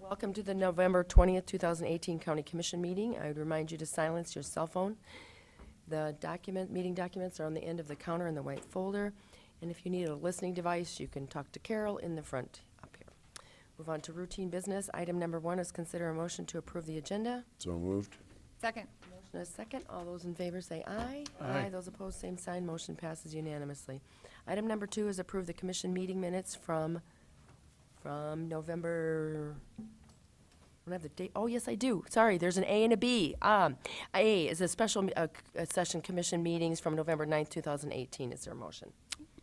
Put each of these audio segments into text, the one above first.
Welcome to the November 20th, 2018 County Commission meeting. I would remind you to silence your cell phone. The meeting documents are on the end of the counter in the white folder. And if you need a listening device, you can talk to Carol in the front up here. Move on to routine business. Item number 1 is consider a motion to approve the agenda. So moved. Second. Motion is second. All those in favor say aye. Aye. Those opposed, same sign. Motion passes unanimously. Item number 2 is approve the commission meeting minutes from November. I don't have the date. Oh, yes, I do. Sorry, there's an A and a B. A is a special session commission meetings from November 9th, 2018. Is there a motion?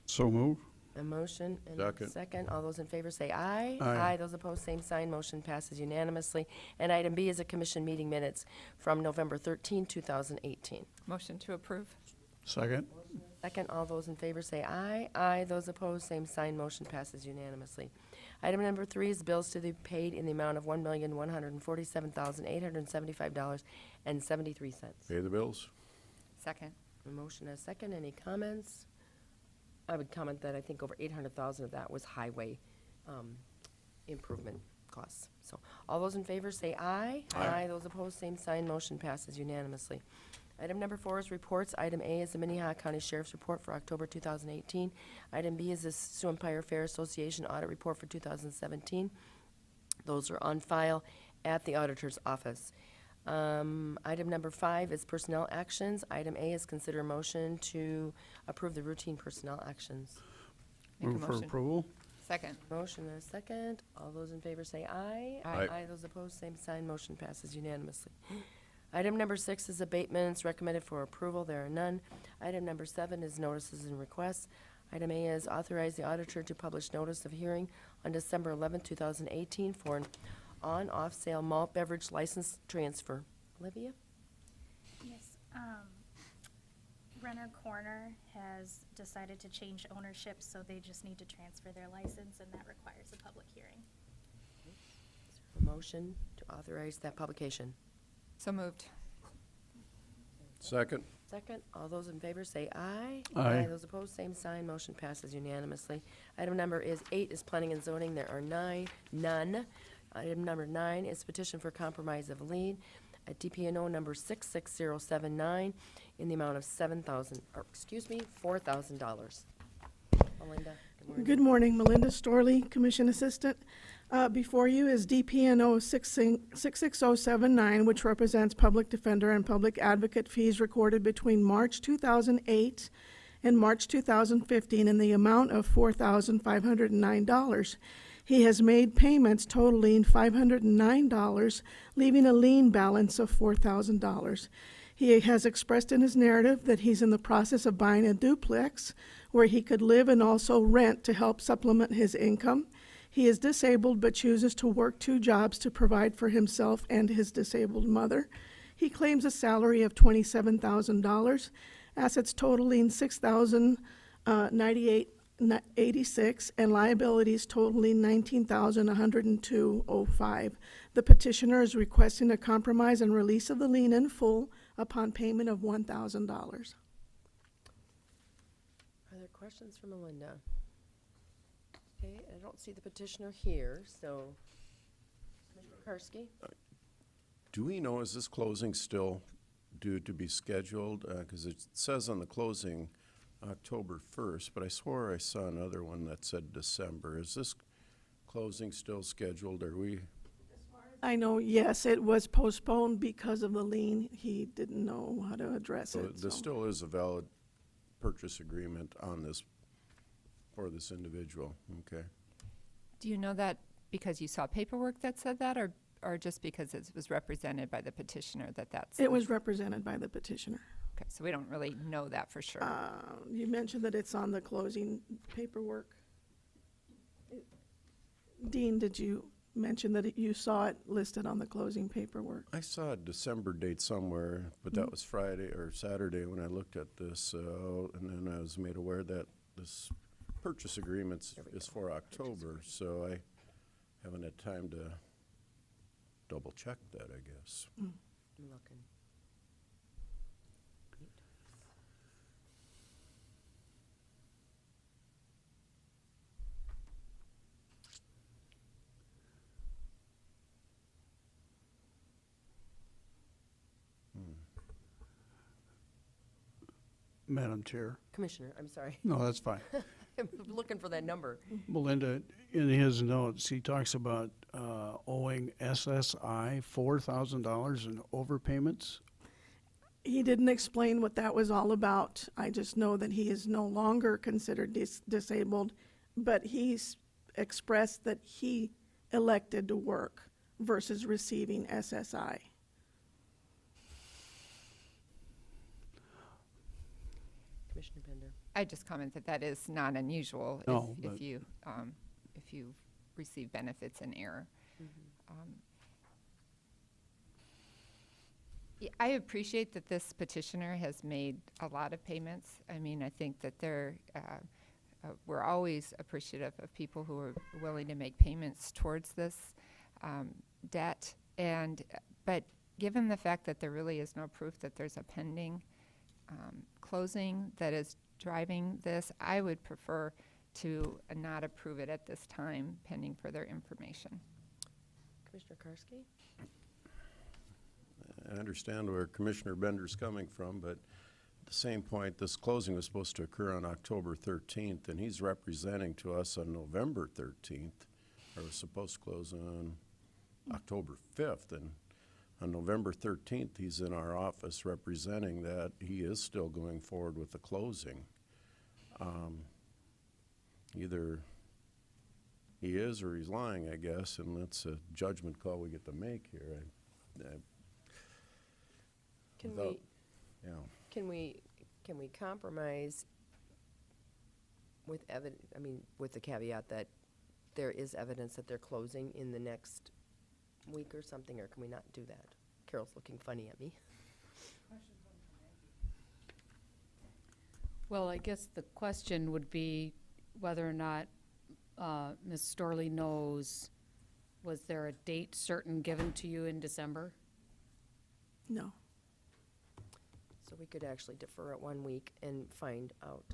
So moved. A motion and Second. a second. All those in favor say aye. Aye. Those opposed, same sign. Motion passes unanimously. And item B is a commission meeting minutes from November 13, 2018. Motion to approve. Second. Second, all those in favor say aye. Those opposed, same sign. Motion passes unanimously. Item number 3 is bills to be paid in the amount of $1,147,875.73. Pay the bills. Second. A motion and a second. Any comments? I would comment that I think over $800,000 of that was highway improvement costs. So all those in favor say aye. Aye. Those opposed, same sign. Motion passes unanimously. Item number 4 is reports. Item A is the Minnehaha County Sheriff's Report for October 2018. Item B is the Sioux Empire Fair Association Audit Report for 2017. Those are on file at the auditor's office. Item number 5 is personnel actions. Item A is consider a motion to approve the routine personnel actions. Make a Move for motion. approval. Second. Motion and a second. All those in favor say aye. Aye. Those opposed, same sign. Motion passes unanimously. Item number 6 is abatements recommended for approval. There are none. Item number 7 is notices and requests. Item A is authorize the auditor to publish notice of hearing on December 11, 2018 for an on-off sale malt beverage license transfer. Olivia? Yes, Renner Corner has decided to change ownership, so they just need to transfer their license, and that requires a public hearing. A motion to authorize that publication. So moved. Second. Second, all those in favor say aye. Aye. Those opposed, same sign. Motion passes unanimously. Item number 8 is planning and zoning. There are none. Item number 9 is petition for compromise of lien at DPNO number 66079 in the amount of $4,000. Melinda, good morning. Good morning, Melinda Storley, Commission Assistant. Before you is DPNO 66079, which represents public defender and public advocate fees recorded between March 2008 and March 2015 in the amount of $4,509. He has made payments totaling $509, leaving a lien balance of $4,000. He has expressed in his narrative that he's in the process of buying a duplex where he could live and also rent to help supplement his income. He is disabled but chooses to work 2 jobs to provide for himself and his disabled mother. He claims a salary of $27,000, assets totaling $6,098.86, and liabilities totaling $19,102.05. The petitioner is requesting a compromise and release of the lien in full upon payment of $1,000. Are there questions for Melinda? Okay, I don't see the petitioner here, so Commissioner Karski? Do we know, is this closing still due to be scheduled? Because it says on the closing October 1st, but I swore I saw another one that said December. Is this closing still scheduled? Are we? I know, yes, it was postponed because of the lien. He didn't know how to address So it. there so. still is a valid purchase agreement on this for this individual. Okay. Do you know that because you saw paperwork that said that, or just because it was represented by the petitioner that's? It was represented by the petitioner. Okay, so we don't really know that for sure. You mentioned that it's on the closing paperwork. Dean, did you mention that you saw it listed on the closing paperwork? I saw a December date somewhere, but that was Friday or Saturday when I looked at this, and then I was made aware that this purchase agreement is for October, so I haven't had time to double check that, I guess. I'm looking. Madam Chair. Commissioner, I'm sorry. No, that's fine. I'm looking for that number. Melinda, in his notes, he talks about owing SSI $4,000 in overpayments. He didn't explain what that was all about. I just know that he is no longer considered disabled, but he's expressed that he elected to work versus receiving SSI. Commissioner Bender. I just comment that that is not unusual No, if but- you receive benefits in error. Yeah, I appreciate that this petitioner has made a lot of payments. I mean, I think that we're always appreciative of people who are willing to make payments towards this debt. But given the fact that there really is no proof that there's a pending closing that is driving this, I would prefer to not approve it at this time, pending further information. Commissioner Karski? I understand where Commissioner Bender's coming from, but at the same point, this closing was supposed to occur on October 13th, and he's representing to us on November 13th, or was supposed to close on October 5th, and on November 13th, he's in our office representing that he is still going forward with the closing. Either he is or he's lying, I guess, and that's a judgment call we get to make here. Can Without- we, Yeah. can we compromise with with the caveat that there is evidence that they're closing in the next week or something, or can we not do that? Carol's looking funny at me. Well, I guess the question would be whether or not Ms. Storley knows, was there a date certain given to you in December? No. So we could actually defer it 1 week and find out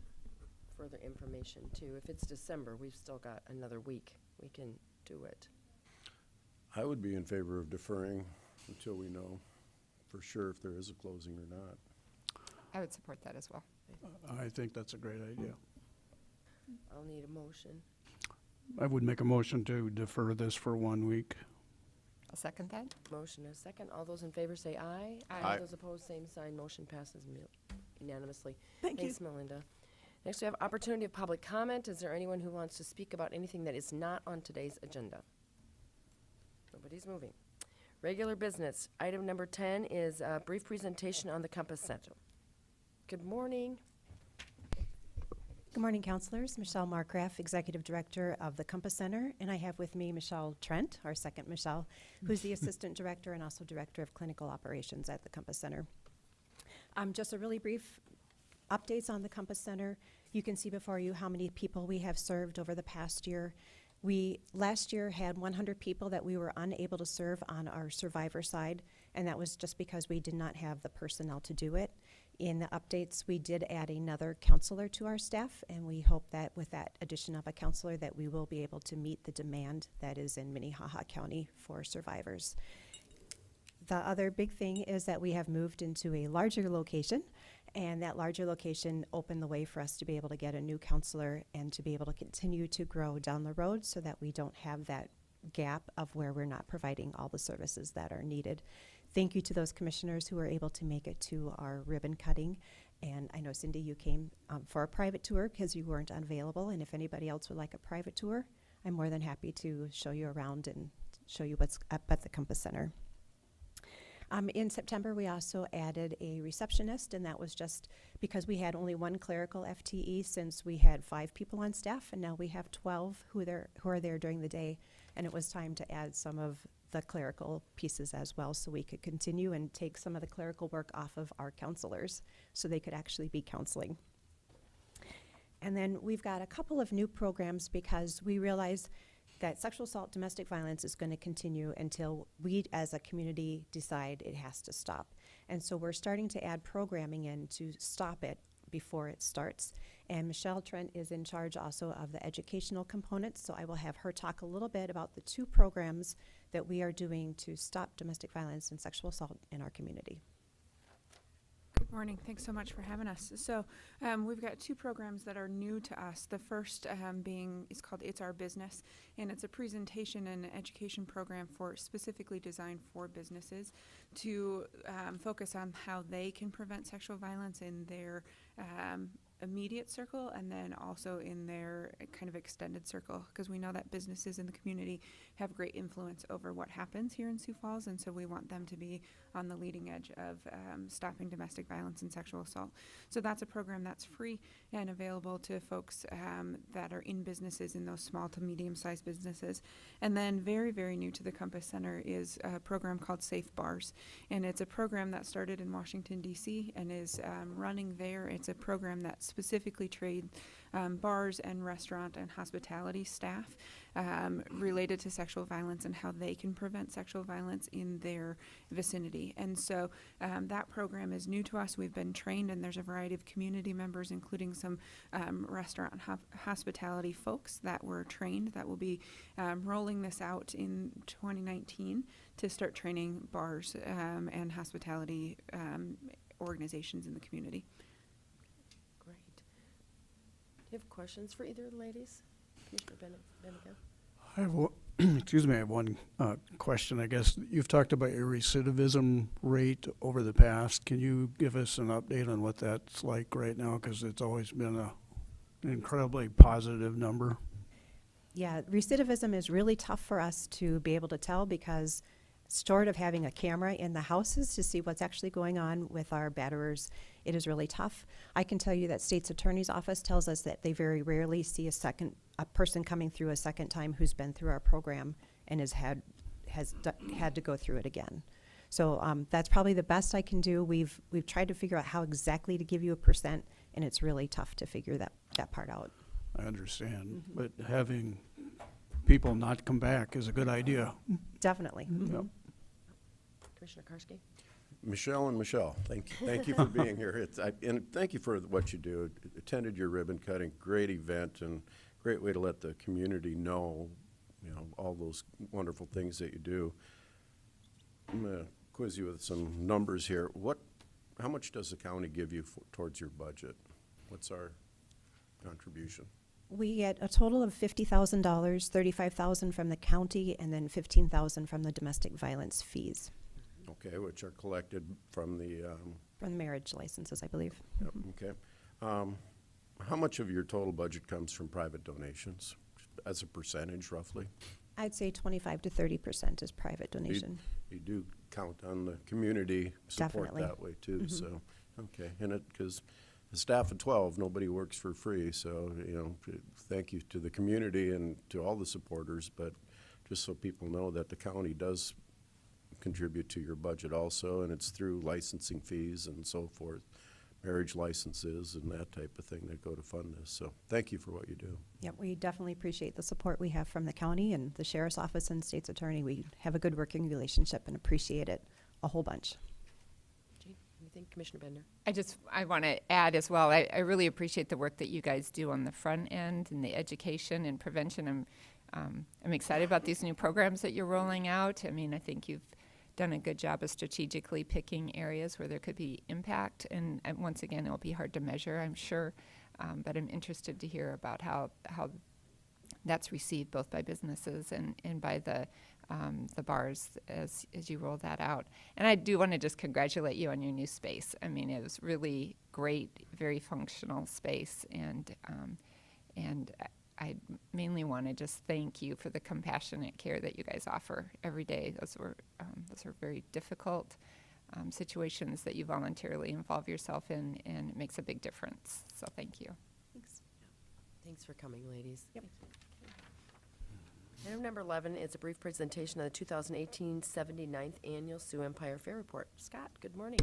further information too. If it's December, we've still got another week. We can do it. I would be in favor of deferring until we know for sure if there is a closing or not. I would support that as well. I think that's a great idea. I'll need a motion. I would make a motion to defer this for 1 week. I'll second that. Motion and a second. All those in favor say aye. Aye. All those opposed, same sign. Motion passes unanimously. Thank you. Thanks, Melinda. Next, we have opportunity of public comment. Is there anyone who wants to speak about anything that is not on today's agenda? Nobody's moving. Regular business. Item number 10 is a brief presentation on the Compass Center. Good morning. Good morning, counselors. Michelle Markgraf, Executive Director of the Compass Center, and I have with me Michelle Trent, our second Michelle, who's the Assistant Director and also Director of Clinical Operations at the Compass Center. Just a really brief updates on the Compass Center. You can see before you how many people we have served over the past year. We last year had 100 people that we were unable to serve on our survivor side, and that was just because we did not have the personnel to do it. In the updates, we did add another counselor to our staff, and we hope that with that addition of a counselor that we will be able to meet the demand that is in Minnehaha County for survivors. The other big thing is that we have moved into a larger location, and that larger location opened the way for us to be able to get a new counselor and to be able to continue to grow down the road so that we don't have that gap of where we're not providing all the services that are needed. Thank you to those commissioners who were able to make it to our ribbon cutting. And I know, Cindy, you came for a private tour because you weren't available. And if anybody else would like a private tour, I'm more than happy to show you around and show you what's up at the Compass Center. In September, we also added a receptionist, and that was just because we had only one clerical FTE since we had 5 people on staff, and now we have 12 who are there during the day, and it was time to add some of the clerical pieces as well so we could continue and take some of the clerical work off of our counselors so they could actually be counseling. And then we've got a couple of new programs because we realize that sexual assault, domestic violence is going to continue until we as a community decide it has to stop. And so we're starting to add programming in to stop it before it starts. And Michelle Trent is in charge also of the educational components, so I will have her talk a little bit about the 2 programs that we are doing to stop domestic violence and sexual assault in our community. Morning. Thanks so much for having us. So we've got two programs that are new to us. The first being is called It's Our Business, and it's a presentation and education program specifically designed for businesses to focus on how they can prevent sexual violence in their immediate circle and then also in their kind of extended circle, because we know that businesses in the community have great influence over what happens here in Sioux Falls, and so we want them to be on the leading edge of stopping domestic violence and sexual assault. So that's a program that's free and available to folks that are in businesses, in those small to medium-sized businesses. And then very, very new to the Compass Center is a program called Safe Bars, and it's a program that started in Washington, D.C. and is running there. It's a program that specifically trained bars and restaurant and hospitality staff related to sexual violence and how they can prevent sexual violence in their vicinity. And so that program is new to us. We've been trained, and there's a variety of community members, including some restaurant and hospitality folks that were trained that will be rolling this out in 2019 to start training bars and hospitality organizations in the community. Great. Do you have questions for either of the ladies? Commissioner Bennigan? I have excuse me, I have one question. I guess you've talked about your recidivism rate over the past. Can you give us an update on what that's like right now? Because it's always been an incredibly positive number. Yeah, recidivism is really tough for us to be able to tell because short of having a camera in the houses to see what's actually going on with our batterers, it is really tough. I can tell you that State's Attorney's Office tells us that they very rarely see a person coming through a second time who's been through our program and has had to go through it again. So that's probably the best I can do. We've tried to figure out how exactly to give you a percent, and it's really tough to figure that part out. I understand, but having people not come back is a good idea. Definitely. Yep. Commissioner Karski? Michelle, thank you for being here. And thank you for what you do. Attended your ribbon cutting, great event, and great way to let the community know, all those wonderful things that you do. I'm going to quiz you with some numbers here. How much does the county give you towards your budget? What's our contribution? We get a total of $50,000, $35,000 from the county, and then $15,000 from the domestic violence fees. Okay, which are collected from the From the marriage licenses, I believe. Yep, okay. How much of your total budget comes from private donations as a percentage, roughly? I'd say 25 to 30% is private donation. You do count on the community support Definitely. that way too, so, okay. And because the staff of 12, nobody works for free, so, thank you to the community and to all the supporters, but just so people know that the county does contribute to your budget also, and it's through licensing fees and so forth, marriage licenses and that type of thing that go to fund this. So thank you for what you do. Yep, we definitely appreciate the support we have from the county and the sheriff's office and state's attorney. We have a good working relationship and appreciate it a whole bunch. Gee, anything, Commissioner Bender? I want to add as well, I really appreciate the work that you guys do on the front end and the education and prevention. I'm excited about these new programs that you're rolling out. I mean, I think you've done a good job of strategically picking areas where there could be impact. And once again, it'll be hard to measure, I'm sure. But I'm interested to hear about how that's received both by businesses and by the bars as you roll that out. And I do want to just congratulate you on your new space. I mean, it was really great, very functional space, and I mainly want to just thank you for the compassionate care that you guys offer every day. Those are very difficult situations that you voluntarily involve yourself in, and it makes a big difference. So thank you. Thanks. Thanks for coming, ladies. Yep. Item number 11 is a brief presentation of the 2018 79th Annual Sioux Empire Fair Report. Scott, good morning.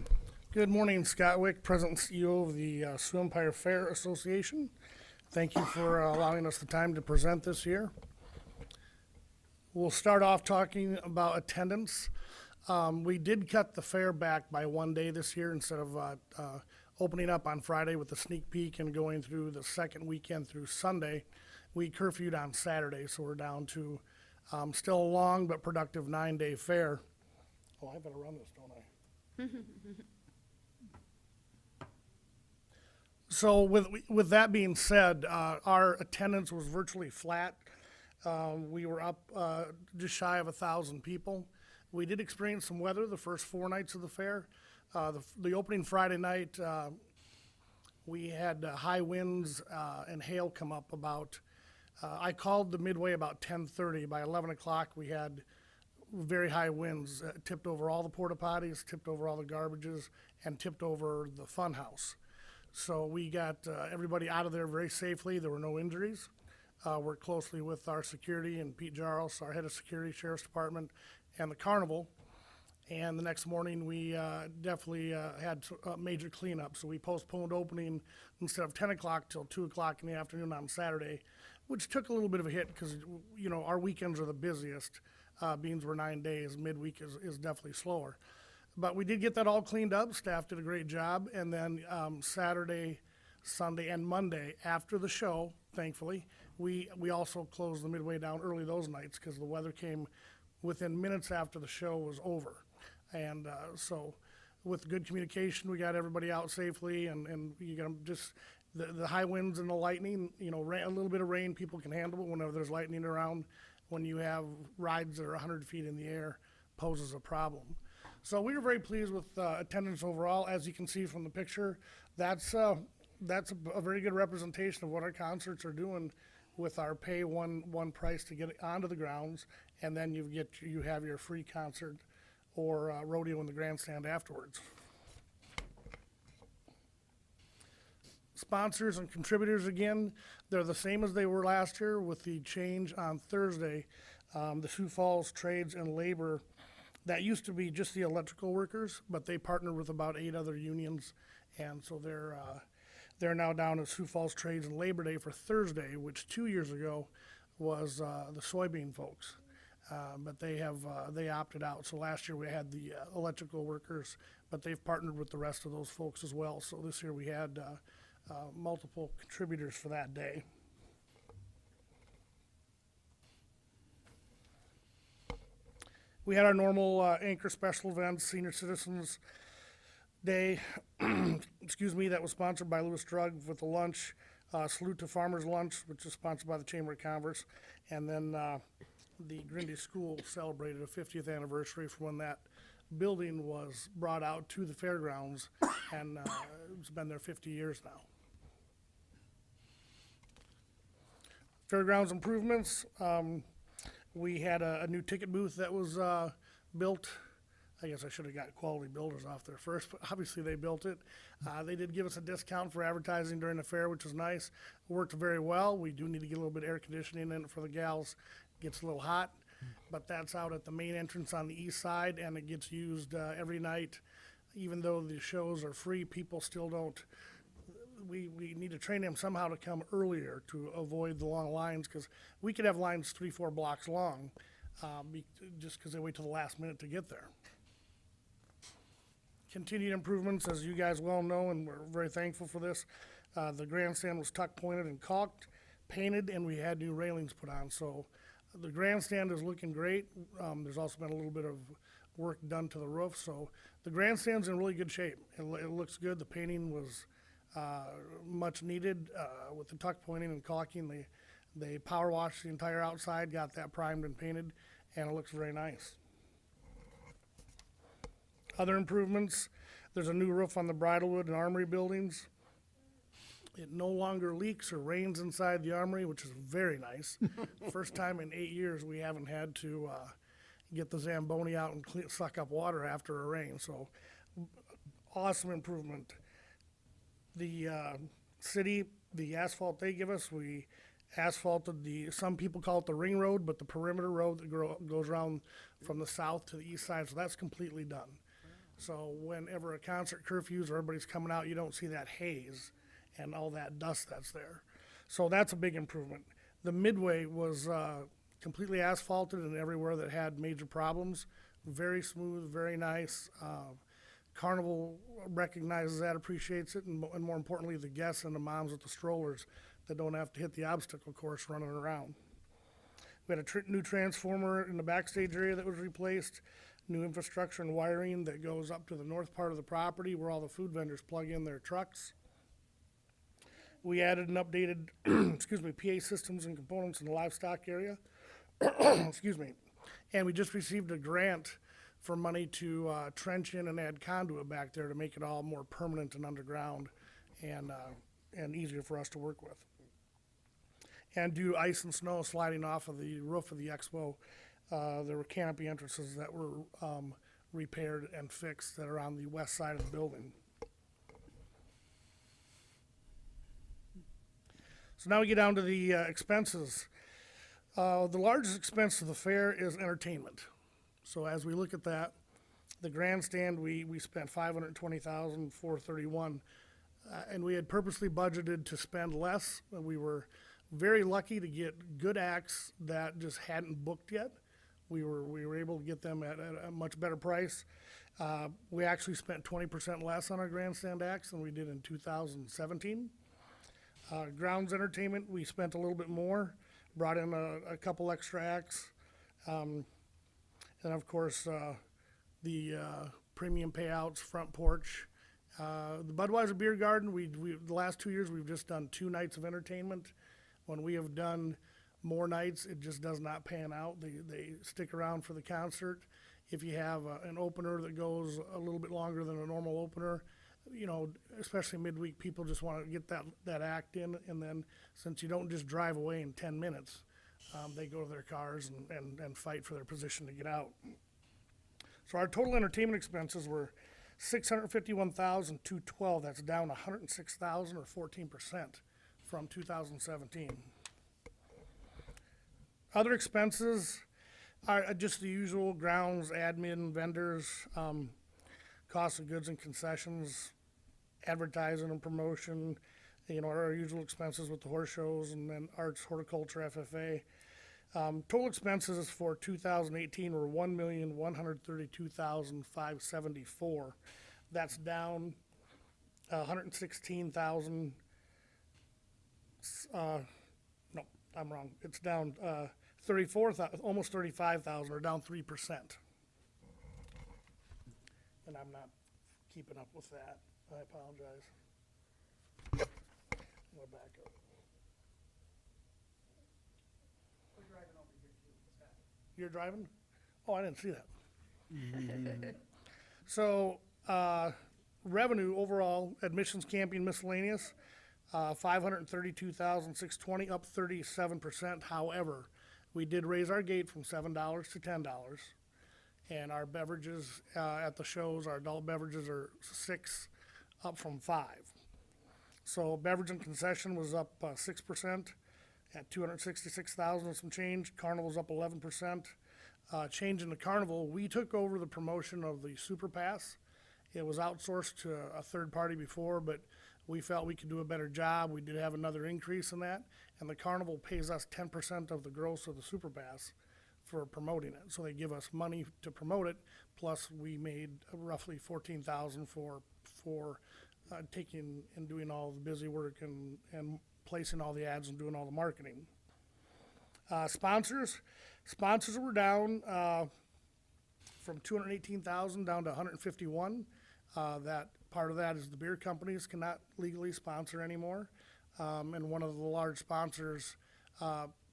Good morning, Scott Wick, President and CEO of the Sioux Empire Fair Association. Thank you for allowing us the time to present this year. We'll start off talking about attendance. We did cut the fair back by one day this year instead of opening up on Friday with a sneak peek and going through the second weekend through Sunday. We curfewed on Saturday, so we're down to still a long but productive 9-day fair. Oh, I better run this, don't I? So with that being said, our attendance was virtually flat. We were up just shy of 1,000 people. We did experience some weather the first 4 nights of the fair. The opening Friday night, we had high winds and hail come up about. I called the midway about 10:30. By 11 o'clock, we had very high winds, tipped over all the porta potties, tipped over all the garbages, and tipped over the fun house. So we got everybody out of there very safely. There were no injuries. Worked closely with our security and Pete Jarls, our head of security, Sheriff's Department, and the carnival. And the next morning, we definitely had a major cleanup. So we postponed opening instead of 10 o'clock till 2 o'clock in the afternoon on Saturday, which took a little bit of a hit because, you know, our weekends are the busiest. Being we're 9 days, midweek is definitely slower. But we did get that all cleaned up. Staff did a great job. And then Saturday, Sunday, and Monday after the show, thankfully, we also closed the midway down early those nights because the weather came within minutes after the show was over. And so with good communication, we got everybody out safely, and you got just the high winds and the lightning, you know, a little bit of rain people can handle, but whenever there's lightning around, when you have rides that are 100 feet in the air, poses a problem. So we were very pleased with attendance overall. As you can see from the picture, that's a very good representation of what our concerts are doing with our pay one price to get onto the grounds, and then you have your free concert or rodeo in the grandstand afterwards. Sponsors and contributors, again, they're the same as they were last year with the change on Thursday. The Sioux Falls Trades and Labor, that used to be just the electrical workers, but they partnered with about 8 other unions, and so they're now down at Sioux Falls Trades and Labor Day for Thursday, which 2 years ago was the soybean folks. But they opted out. So last year we had the electrical workers, but they've partnered with the rest of those folks as well. So this year we had multiple contributors for that day. We had our normal anchor special events, Senior Citizens Day, excuse me, that was sponsored by Lewis Drug with the lunch, Salute to Farmers Lunch, which is sponsored by the Chamber of Commerce, and then the Grindy School celebrated a 50th anniversary from when that building was brought out to the fairgrounds, and it's been there 50 years now. Fairgrounds improvements. We had a new ticket booth that was built. I guess I should have got Quality Builders off there first, but obviously they built it. They did give us a discount for advertising during the fair, which was nice. It worked very well. We do need to get a little bit of air conditioning in it for the gals. It gets a little hot, but that's out at the main entrance on the east side, and it gets used every night. Even though the shows are free, people still don't. We need to train them somehow to come earlier to avoid the long lines, because we could have lines 3-4 blocks long just because they wait till the last minute to get there. Continued improvements, as you guys well know, and we're very thankful for this. The grandstand was tuck pointed and caulked, painted, and we had new railings put on. So the grandstand is looking great. There's also been a little bit of work done to the roof. So the grandstand's in really good shape. It looks good. The painting was much needed with the tuck pointing and caulking. They power washed the entire outside, got that primed and painted, and it looks very nice. Other improvements, there's a new roof on the Bridalwood and Armory buildings. It no longer leaks or rains inside the Armory, which is very nice. First time in 8 years we haven't had to get the Zamboni out and suck up water after a rain. So awesome improvement. The city, the asphalt they give us, we asphalted some people call it the ring road, but the perimeter road that goes around from the south to the east side, so that's completely done. So whenever a concert curfews or everybody's coming out, you don't see that haze and all that dust that's there. So that's a big improvement. The midway was completely asphalted, and everywhere that had major problems, very smooth, very nice. Carnival recognizes that, appreciates it, and more importantly, the guests and the moms with the strollers that don't have to hit the obstacle course running around. We had a new transformer in the backstage area that was replaced, new infrastructure and wiring that goes up to the north part of the property where all the food vendors plug in their trucks. We added an updated, excuse me, PA systems and components in the livestock area. Excuse me. And we just received a grant for money to trench in and add conduit back there to make it all more permanent and underground and easier for us to work with. And do ice and snow sliding off of the roof of the expo. There were canopy entrances that were repaired and fixed that are on the west side of the building. So now we get down to the expenses. The largest expense of the fair is entertainment. So as we look at that, the grandstand, we spent $520,431, and we had purposely budgeted to spend less. We were very lucky to get good acts that just hadn't booked yet. We were able to get them at a much better price. We actually spent 20% less on our grandstand acts than we did in 2017. Grounds entertainment, we spent a little bit more, brought in a couple extra acts. And of course, the premium payouts, front porch. The Budweiser Beer Garden, the last 2 years, we've just done 2 nights of entertainment. When we have done more nights, it just does not pan out. They stick around for the concert. If you have an opener that goes a little bit longer than a normal opener, you know, especially midweek, people just want to get that act in, and then since you don't just drive away in 10 minutes, they go to their cars and fight for their position to get out. So our total entertainment expenses were $651,212. That's down $106,000 or 14% from 2017. Other expenses are just the usual: grounds, admin, vendors, cost of goods and concessions, advertising and promotion, you know, our usual expenses with the horse shows, and then arts, horticulture, FFA. Total expenses for 2018 were $1,132,574. That's down $116,000. No, I'm wrong. It's down 34,000, almost 35,000, or down 3%. And I'm not keeping up with that. I apologize. Go back up. You're driving? Oh, I didn't see that. So, revenue overall, admissions, camping, miscellaneous, $532,620, up 37%. However, we did raise our gate from $7 to $10. And our beverages at the shows, our adult beverages are 6, up from 5. So beverage and concession was up 6% at $266,000 and some change. Carnival's up 11%. Change in the carnival, we took over the promotion of the Super Pass. It was outsourced to a third party before, but we felt we could do a better job. We did have another increase in that, and the carnival pays us 10% of the gross of the Super Pass for promoting it. So they give us money to promote it, plus we made roughly $14,000 for taking and doing all the busy work and placing all the ads and doing all the marketing. Sponsors were down from 218,000 down to 151. That part of that is the beer companies cannot legally sponsor anymore, and one of the large sponsors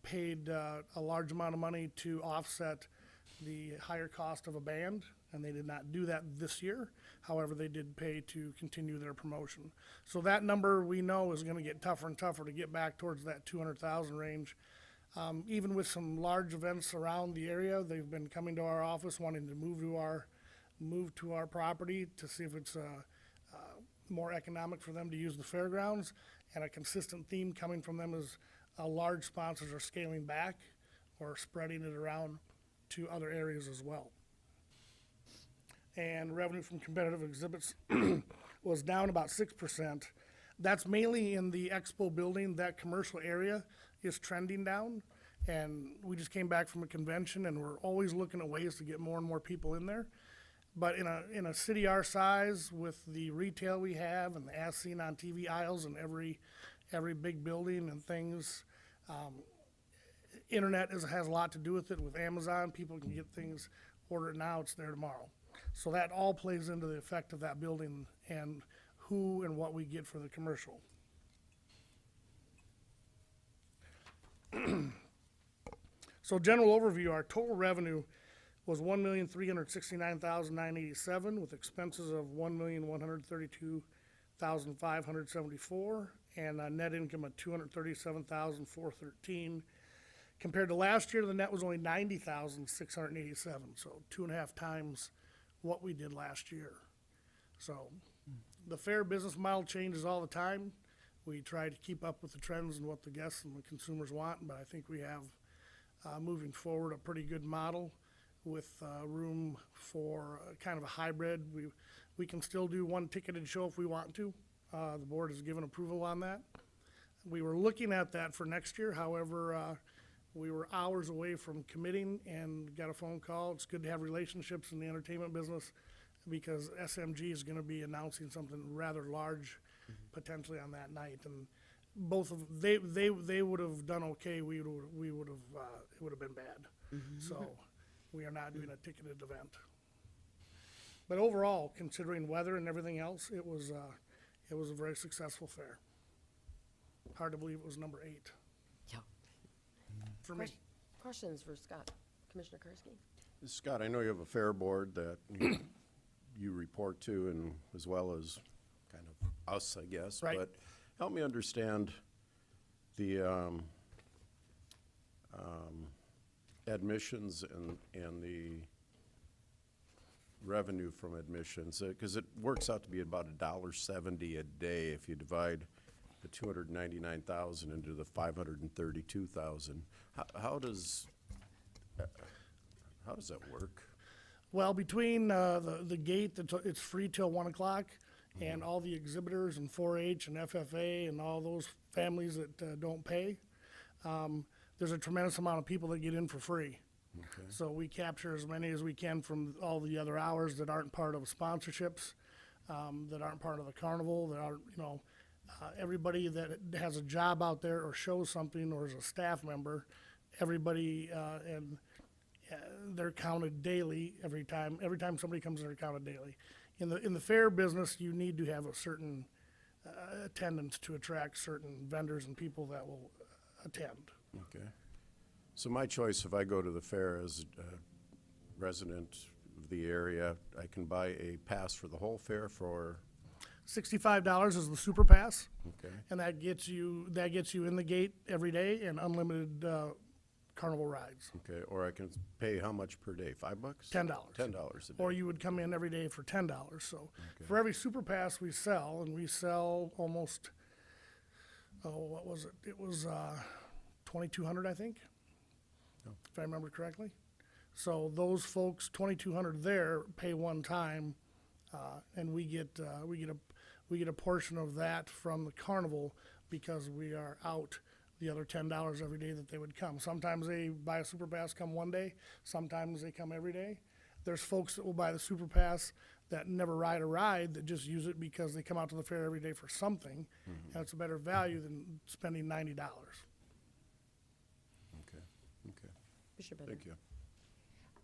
paid a large amount of money to offset the higher cost of a band, and they did not do that this year. However, they did pay to continue their promotion. So that number we know is going to get tougher and tougher to get back towards that 200,000 range. Even with some large events around the area, they've been coming to our office wanting to move to our property to see if it's more economic for them to use the fairgrounds. And a consistent theme coming from them is large sponsors are scaling back or spreading it around to other areas as well. And revenue from competitive exhibits was down about 6%. That's mainly in the expo building. That commercial area is trending down, and we just came back from a convention, and we're always looking at ways to get more and more people in there. But in a city our size, with the retail we have and the as seen on TV aisles in every big building and things, internet has a lot to do with it. With Amazon, people can get things, order it now, it's there tomorrow. So that all plays into the effect of that building and who and what we get for the commercial. So general overview, our total revenue was $1,369,987 with expenses of $1,132,574 and a net income of $237,413. Compared to last year, the net was only $90,687, so 2.5 times what we did last year. So the fair business model changes all the time. We try to keep up with the trends and what the guests and the consumers want, but I think we have, moving forward, a pretty good model with room for kind of a hybrid. We can still do one ticketed show if we want to. The board has given approval on that. We were looking at that for next year, however, we were hours away from committing and got a phone call. It's good to have relationships in the entertainment business because SMG is going to be announcing something rather large potentially on that night. And both of they would have done okay. We would have it would have been bad. So we are not doing a ticketed event. But overall, considering weather and everything else, it was a very successful fair. Hard to believe it was number 8 Yeah. for me. Questions for Scott? Commissioner Karski? Scott, I know you have a fair board that you report to, and as well as kind of us, I guess. Right. But help me understand the admissions and the revenue from admissions, because it works out to be about $1.70 a day if you divide the 299,000 into the 532,000. How does that work? Well, between the gate, it's free till 1 o'clock, and all the exhibitors and 4-H and FFA and all those families that don't pay, there's a tremendous amount of people that get in for free. Okay. So we capture as many as we can from all the other hours that aren't part of sponsorships, that aren't part of the carnival, that aren't, everybody that has a job out there or shows something or is a staff member, everybody, and they're counted daily every time somebody comes in, they're counted daily. In the fair business, you need to have a certain attendance to attract certain vendors and people that will attend. Okay. So my choice, if I go to the fair as a resident of the area, I can buy a pass for the whole fair for, $65 is the super pass, okay, and that gets you in the gate every day and unlimited carnival rides. okay, or I can pay how much per day? $5? $10. $10 a day. Or you would come in every day for $10. So Okay. for every super pass we sell, and we sell almost, what was it? It was 2,200, I think, if I remember correctly. So those folks, 2,200 there, pay one time, and we get a portion of that from the carnival because we are out the other $10 every day that they would come. Sometimes they buy a super pass, come one day. Sometimes they come every day. There's folks that will buy the super pass that never ride a ride, that just use it because they come out to the fair every day for something, and it's a better value than spending $90. Okay, okay, Commissioner Bennett? thank you.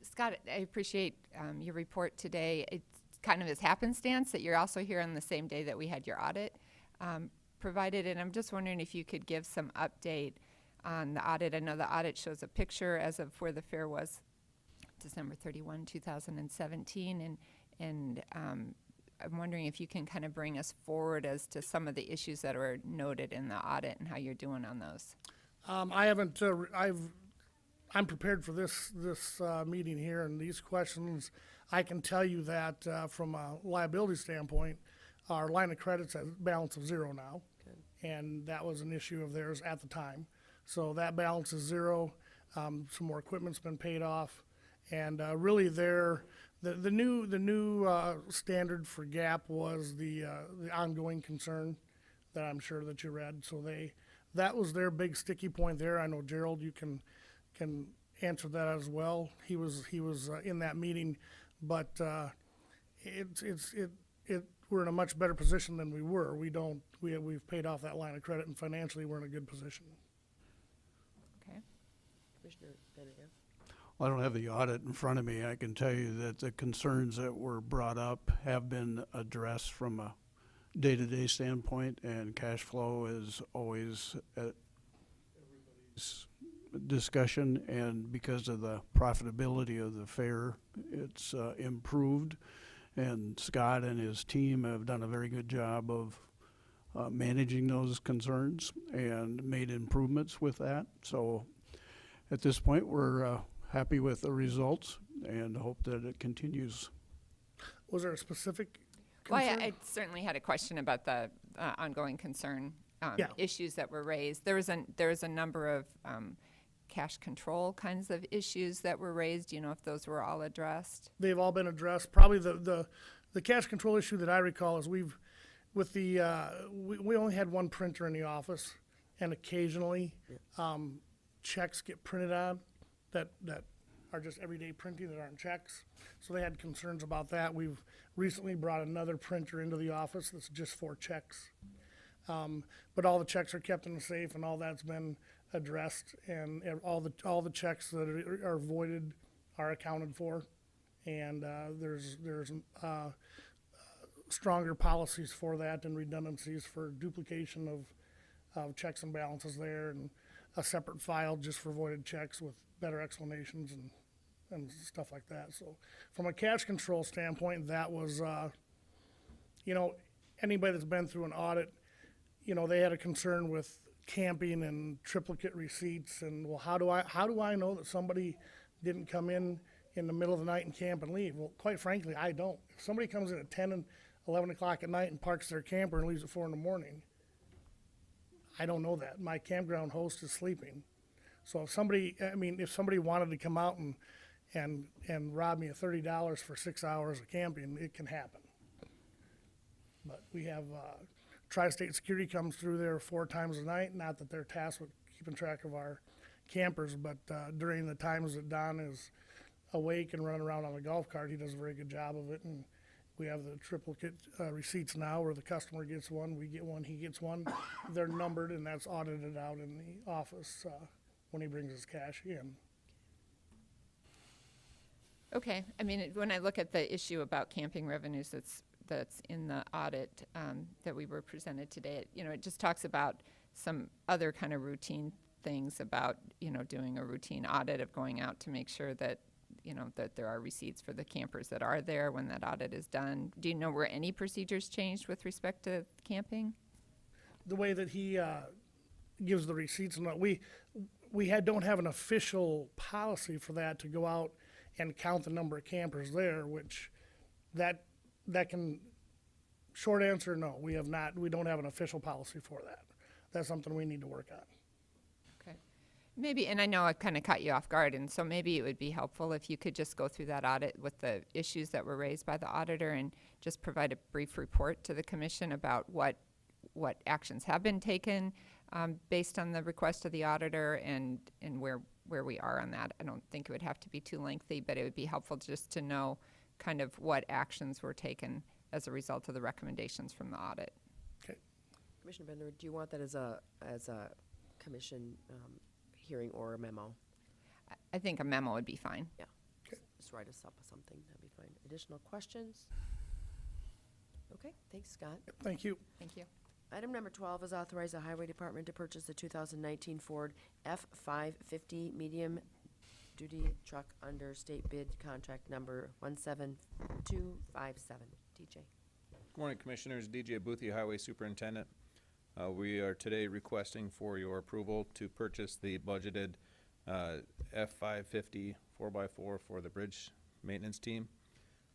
Scott, I appreciate your report today. It's kind of as happenstance that you're also here on the same day that we had your audit provided, and I'm just wondering if you could give some update on the audit. I know the audit shows a picture as of where the fair was December 31, 2017, and I'm wondering if you can kind of bring us forward as to some of the issues that were noted in the audit and how you're doing on those. I haven't. I'm prepared for this meeting here and these questions. I can tell you that from a liability standpoint, our line of credit's at a balance of 0 now, and that was an issue of theirs at the time. So that balance is 0. Some more equipment's been paid off, and really, the new standard for GAAP was the ongoing concern that I'm sure that you read. So that was their big sticky point there. I know Gerald, you can answer that as well. He was in that meeting, but we're in a much better position than we were. We've paid off that line of credit, and financially we're in a good position. Okay. Commissioner Bennett, yeah? Well, I don't have the audit in front of me. I can tell you that the concerns that were brought up have been addressed from a day-to-day standpoint, and cash flow is always at everybody's discussion, and because of the profitability of the fair, it's improved. And Scott and his team have done a very good job of managing those concerns and made improvements with that. So at this point, we're happy with the results and hope that it continues. Was there a specific Well, concern? I certainly had a question about the ongoing concern Yeah. issues that were raised. There was a number of cash control kinds of issues that were raised. Do you know if those were all addressed? They've all been addressed. Probably the cash control issue that I recall is we only had one printer in the office, and occasionally checks get printed on that are just everyday printing that aren't checks. So they had concerns about that. We've recently brought another printer into the office that's just for checks. But all the checks are kept in the safe, and all that's been addressed, and all the checks that are voided are accounted for. And there's stronger policies for that and redundancies for duplication of checks and balances there, and a separate file just for voided checks with better explanations and stuff like that. So from a cash control standpoint, that was, anybody that's been through an audit, they had a concern with camping and triplicate receipts, and well, how do I know that somebody didn't come in the middle of the night and camp and leave? Well, quite frankly, I don't. If somebody comes in at 10 and 11 o'clock at night and parks their camper and leaves at 4 in the morning, I don't know that. My campground host is sleeping. So if somebody wanted to come out and rob me of $30 for 6 hours of camping, it can happen. But we have Tri-State Security comes through there 4 times a night. Not that they're tasked with keeping track of our campers, but during the times that Don is awake and running around on the golf cart, he does a very good job of it. And we have the triplicate receipts now, where the customer gets one, we get one, he gets one. They're numbered, and that's audited out in the office when he brings his cash in. Okay. I mean, when I look at the issue about camping revenues that's in the audit that we were presented today, it just talks about some other kind of routine things about, doing a routine audit of going out to make sure that, that there are receipts for the campers that are there when that audit is done. Do you know were any procedures changed with respect to camping? The way that he gives the receipts, and we don't have an official policy for that to go out and count the number of campers there, which that can, short answer, no, we don't have an official policy for that. That's something we need to work on. Okay. Maybe, and I know I kind of caught you off guard, and so maybe it would be helpful if you could just go through that audit with the issues that were raised by the auditor and just provide a brief report to the commission about what actions have been taken based on the request of the auditor and where we are on that. I don't think it would have to be too lengthy, but it would be helpful just to know kind of what actions were taken as a result of the recommendations from the audit. Okay. Commissioner Bender, do you want that as a commission hearing or a memo? I think a memo would be fine. Yeah. Just write us up with something, that'd be fine. Additional questions? Okay, thanks, Scott. Thank you. Thank you. Item number 12 is authorize the Highway Department to purchase the 2019 Ford F-550 medium-duty truck under state bid contract number 17257. DJ. Good morning, Commissioners. DJ Boothie, Highway Superintendent. We are today requesting for your approval to purchase the budgeted F-550 4x4 for the bridge maintenance team.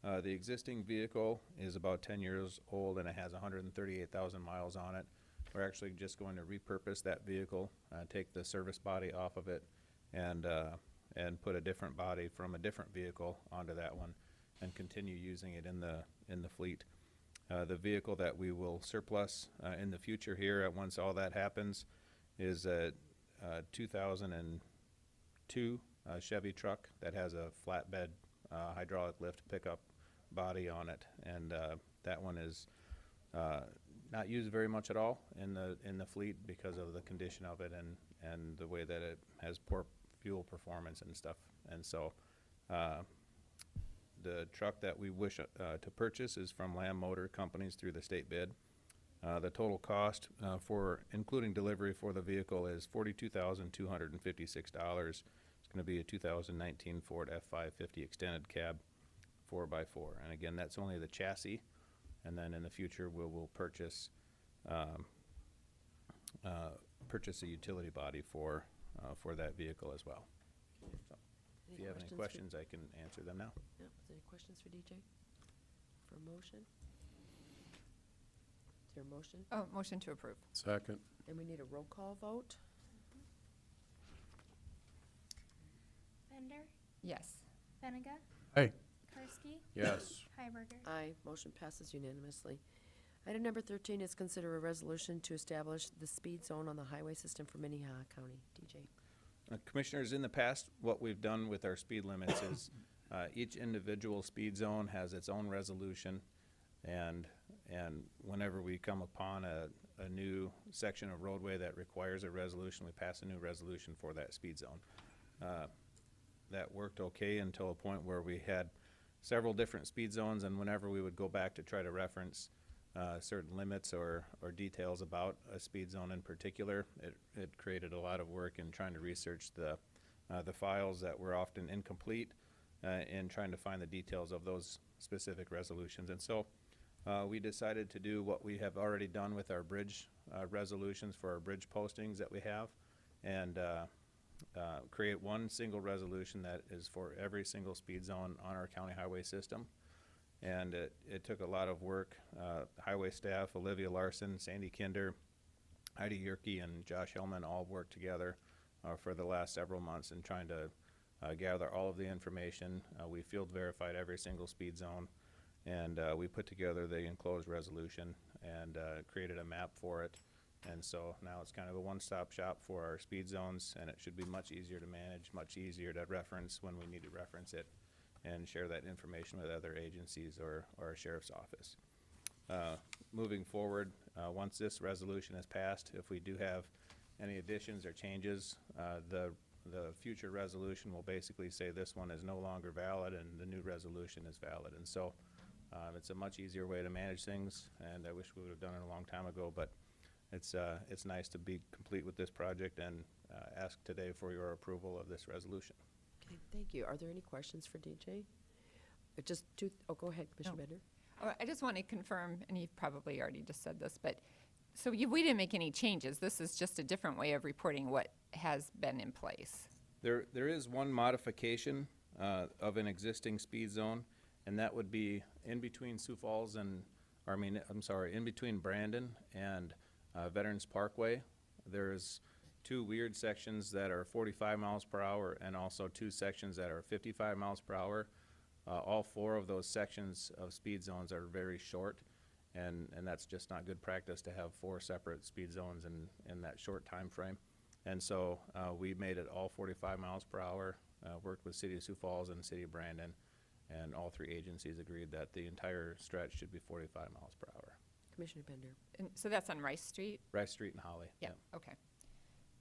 The existing vehicle is about 10 years old and it has 138,000 miles on it. We're actually just going to repurpose that vehicle, take the service body off of it, and put a different body from a different vehicle onto that one, and continue using it in the fleet. The vehicle that we will surplus in the future here, once all that happens, is a 2002 Chevy truck that has a flatbed hydraulic lift pickup body on it, and that one is not used very much at all in the fleet because of the condition of it and the way that it has poor fuel performance and stuff. And so the truck that we wish to purchase is from Lamb Motor Companies through the state bid. The total cost for including delivery for the vehicle is $42,256. It's going to be a 2019 Ford F550 extended cab 4x4. And again, that's only the chassis. And then in the future, we'll purchase purchase a utility body for that vehicle as well. So, if you have any questions, I can answer them now. Yeah, is there any questions for DJ? For a motion? Is there a motion? Oh, motion to approve. Second. And we need a roll call vote? Bender, Yes. Benega, Hey, Karski, Yes. Hiberger. Aye, motion passes unanimously. Item number 13 is consider a resolution to establish the speed zone on the highway system for Minnehaha County. DJ. Commissioners, in the past, what we've done with our speed limits is each individual speed zone has its own resolution, and whenever we come upon a new section of roadway that requires a resolution, we pass a new resolution for that speed zone. That worked okay until a point where we had several different speed zones, and whenever we would go back to try to reference certain limits or details about a speed zone in particular, it created a lot of work in trying to research the files that were often incomplete in trying to find the details of those specific resolutions. And so we decided to do what we have already done with our bridge resolutions for our bridge postings that we have, and create one single resolution that is for every single speed zone on our county highway system. And it took a lot of work. Highway staff, Olivia Larson, Sandy Kinder, Heidi Yerke, and Josh Hellman all worked together for the last several months in trying to gather all of the information. We field verified every single speed zone, and we put together the enclosed resolution and created a map for it. And so now it's kind of a one-stop shop for our speed zones, and it should be much easier to manage, much easier to reference when we need to reference it, and share that information with other agencies or our sheriff's office. Moving forward, once this resolution is passed, if we do have any additions or changes, the future resolution will basically say this one is no longer valid and the new resolution is valid. And so it's a much easier way to manage things, and I wish we would have done it a long time ago, but it's nice to be complete with this project and ask today for your approval of this resolution. Okay, thank you. Are there any questions for DJ? Go ahead, Commissioner Bender. I just want to confirm, and you've probably already just said this, but so we didn't make any changes. This is just a different way of reporting what has been in place. There is one modification of an existing speed zone, and that would be in between Sioux Falls and, in between Brandon and Veterans Parkway. There's two weird sections that are 45 miles per hour and also two sections that are 55 miles per hour. All four of those sections of speed zones are very short, and that's just not good practice to have four separate speed zones in that short time frame. And so we made it all 45 miles per hour, worked with City of Sioux Falls and City of Brandon, and all three agencies agreed that the entire stretch should be 45 miles per hour. Commissioner Bender. And so that's on Rice Street? Rice Street and Holly. Yeah, okay.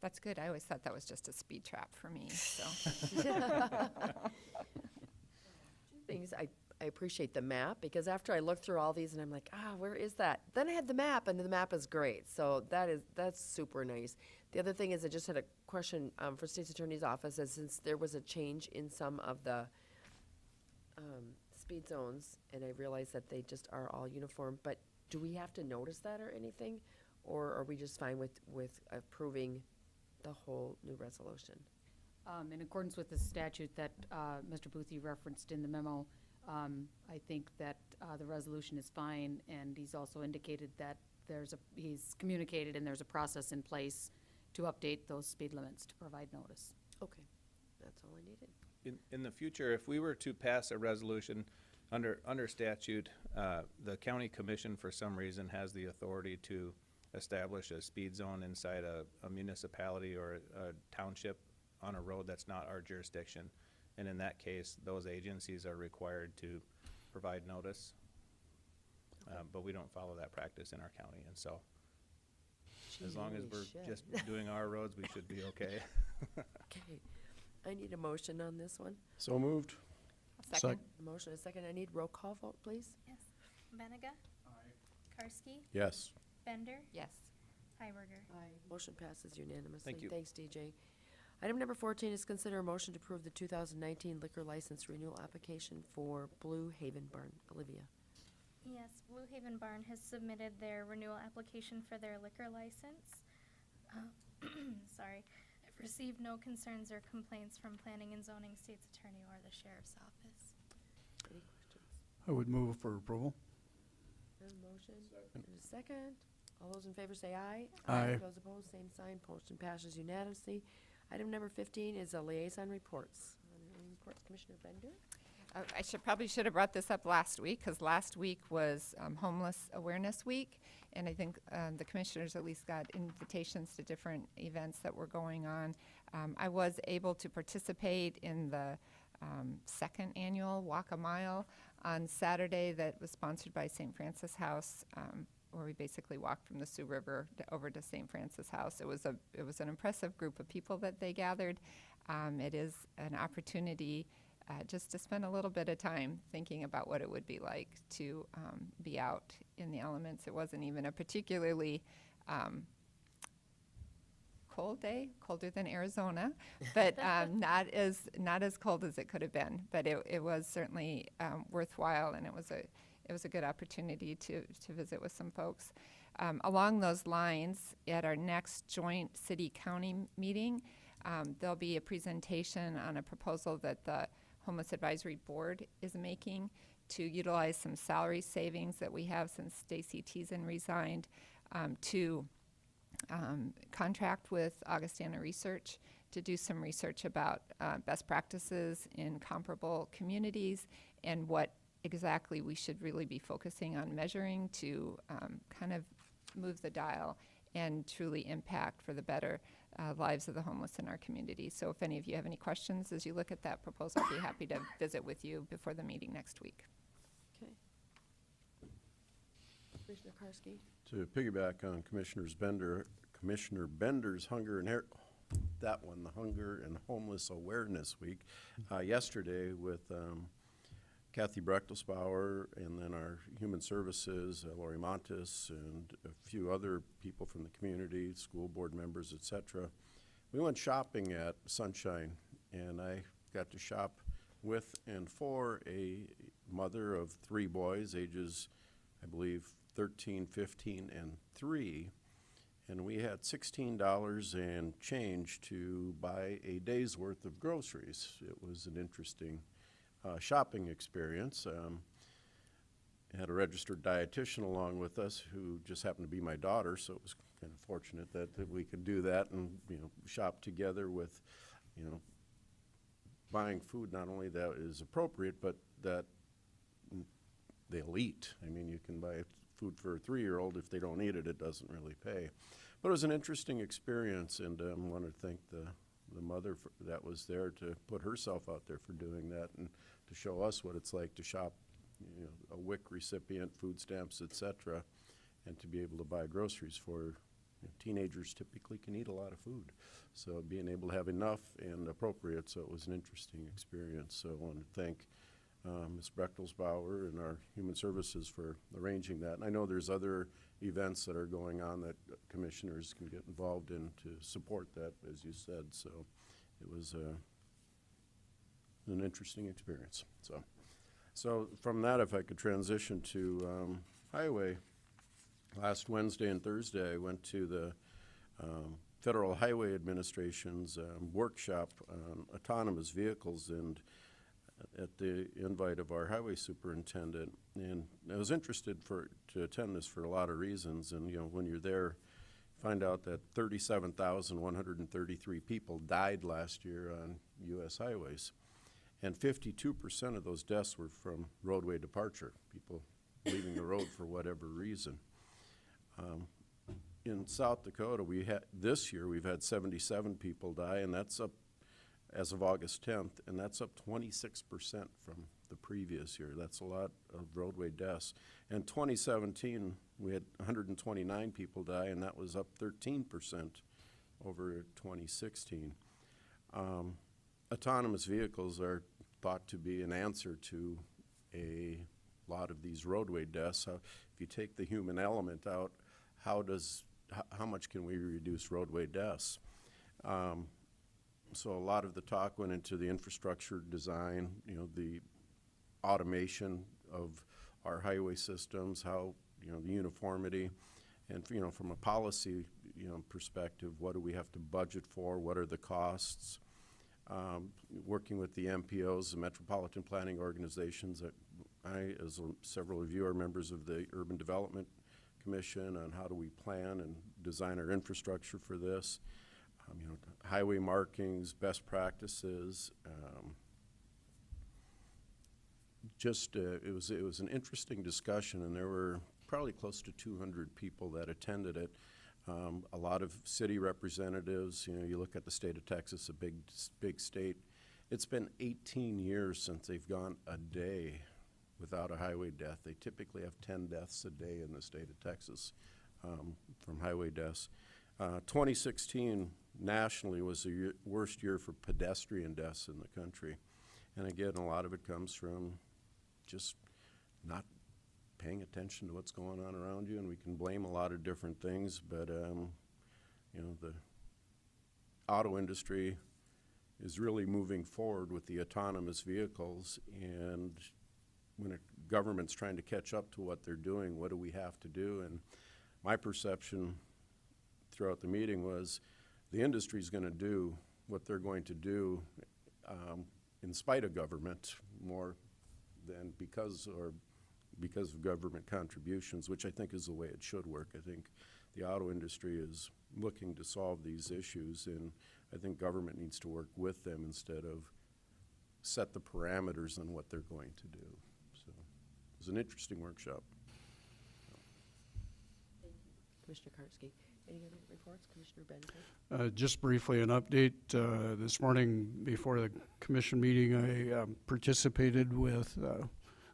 That's good. I always thought that was just a speed trap for me, so. Things, I appreciate the map, because after I looked through all these and I'm like, where is that? Then I had the map, and the map is great. So that's super nice. The other thing is, I just had a question for State's Attorney's Office, as since there was a change in some of the speed zones, and I realize that they just are all uniform, but do we have to notice that or anything? Or are we just fine with approving the whole new resolution? In accordance with the statute that Mr. Boothie referenced in the memo, I think that the resolution is fine, and he's also indicated that he's communicated and there's a process in place to update those speed limits to provide notice. Okay, that's all I needed. In the future, if we were to pass a resolution under statute, the county commission for some reason has the authority to establish a speed zone inside a municipality or a township on a road that's not our jurisdiction. And in that case, those agencies are required to provide notice. But we don't follow that practice in our county. And so as long as we're just doing our roads, we should be okay. Okay, I need a motion on this one. So moved. Second. A motion, a second. I need roll call vote, please. Yes. Benega. Karski, Yes. Bender, Yes. Hiberger. Motion passes unanimously. Thank you. Thanks, DJ. Item number 14 is consider a motion to approve the 2019 liquor license renewal application for Blue Haven Barn. Olivia. Yes, Blue Haven Barn has submitted their renewal application for their liquor license. Sorry. I've received no concerns or complaints from Planning and Zoning, State's Attorney, or the Sheriff's Office. Any questions? I would move for approval. There's a motion. And a second. All those in favor say aye. Aye. Those opposed, same sign. Motion passes unanimously. Item number 15 is a liaison reports. Reports, Commissioner Bender. I probably should have brought this up last week, because last week was Homeless Awareness Week, and I think the commissioners at least got invitations to different events that were going on. I was able to participate in the second annual Walk a Mile on Saturday that was sponsored by St. Francis House, where we basically walked from the Sioux River over to St. Francis House. It was an impressive group of people that they gathered. It is an opportunity just to spend a little bit of time thinking about what it would be like to be out in the elements. It wasn't even a particularly cold day, colder than Arizona, but not as cold as it could have been. But it was certainly worthwhile, and it was a good opportunity to visit with some folks. Along those lines, at our next joint city-county meeting, there'll be a presentation on a proposal that the Homeless Advisory Board is making to utilize some salary savings that we have since Stacy Teason resigned, to contract with Augustana Research to do some research about best practices in comparable communities and what exactly we should really be focusing on measuring to kind of move the dial and truly impact for the better lives of the homeless in our community. So if any of you have any questions as you look at that proposal, I'll be happy to visit with you before the meeting next week. Okay. Commissioner Karski. To piggyback on Commissioner Bender's Hunger and Homeless Awareness Week, yesterday with Kathy Brechtelsbauer and then our Human Services, Lori Montes, and a few other people from the community, school board members, et cetera. We went shopping at Sunshine, and I got to shop with and for a mother of 3 boys, ages, I believe, 13, 15, and 3. And we had $16 and change to buy a day's worth of groceries. It was an interesting shopping experience. Had a registered dietitian along with us who just happened to be my daughter, so it was kind of fortunate that we could do that and shop together with buying food not only that is appropriate but that they'll eat. I mean, you can buy food for a 3-year-old. If they don't eat it, it doesn't really pay. But it was an interesting experience, and I want to thank the mother that was there to put herself out there for doing that and to show us what it's like to shop, a WIC recipient, food stamps, etc., and to be able to buy groceries for teenagers typically can eat a lot of food. So being able to have enough and appropriate, so it was an interesting experience. So I want to thank Ms. Brechtelsbauer and our Human Services for arranging that. And I know there's other events that are going on that commissioners can get involved in to support that, as you said. So it was an interesting experience. So from that, if I could transition to highway. Last Wednesday and Thursday, I went to the Federal Highway Administration's workshop on autonomous vehicles, and at the invite of our highway superintendent. And I was interested to attend this for a lot of reasons. And when you're there, find out that 37,133 people died last year on U.S. highways, and 52% of those deaths were from roadway departure, people leaving the road for whatever reason. In South Dakota, this year we've had 77 people die, and that's up as of August 10th, and that's up 26% from the previous year. That's a lot of roadway deaths. In 2017, we had 129 people die, and that was up 13% over 2016. Autonomous vehicles are thought to be an answer to a lot of these roadway deaths. If you take the human element out, how much can we reduce roadway deaths? So a lot of the talk went into the infrastructure design, you know, the automation of our highway systems, how, you know, the uniformity, and, you know, from a policy, you know, perspective, what do we have to budget for? What are the costs? Working with the MPOs, the Metropolitan Planning Organizations, that several of you are members of the Urban Development Commission, on how do we plan and design our infrastructure for this. You know, highway markings, best practices. It was an interesting discussion, and there were probably close to 200 people that attended it. A lot of city representatives. You know, you look at the state of Texas, a big state. It's been 18 years since they've gone a day without a highway death. They typically have 10 deaths a day in the state of Texas from highway deaths. 2016 nationally was the worst year for pedestrian deaths in the country. And again, a lot of it comes from just not paying attention to what's going on around you, and we can blame a lot of different things, but you know, the auto industry is really moving forward with the autonomous vehicles, and when a government's trying to catch up to what they're doing, what do we have to do? And my perception throughout the meeting was the industry's going to do what they're going to do in spite of government, more than because of government contributions, which I think is the way it should work. I think the auto industry is looking to solve these issues, and I think government needs to work with them instead of set the parameters on what they're going to do. So it was an interesting workshop. Commissioner Karski. Any other reports? Commissioner Benton? Just briefly, an update. This morning before the commission meeting, I participated with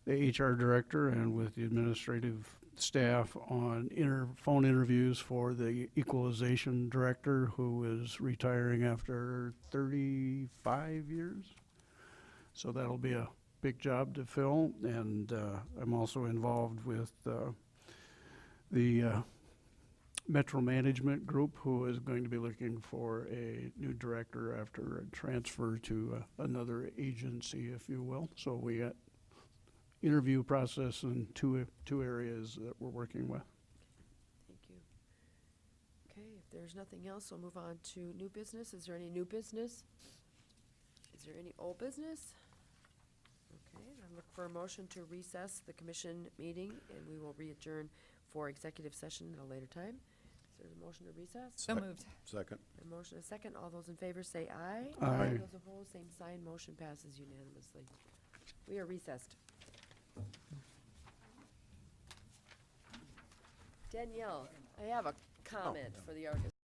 the HR director and with the administrative staff on phone interviews for the equalization director, who is retiring after 35 years. So that'll be a big job to fill. And I'm also involved with the Metro Management Group, who is going to be looking for a new director after a transfer to another agency, if you will. So we got interview process in two areas that we're working with. Thank you. Okay, if there's nothing else, we'll move on to new business. Is there any new business? Is there any old business? Okay, I'm looking for a motion to recess the commission meeting, and we will re-adjourn for executive session at a later time. Is there a motion to recess? So moved. Second. A motion, a second. All those in favor say aye. Aye. Those opposed, same sign. Motion passes unanimously. We are recessed. Danielle, I have a comment for the artist.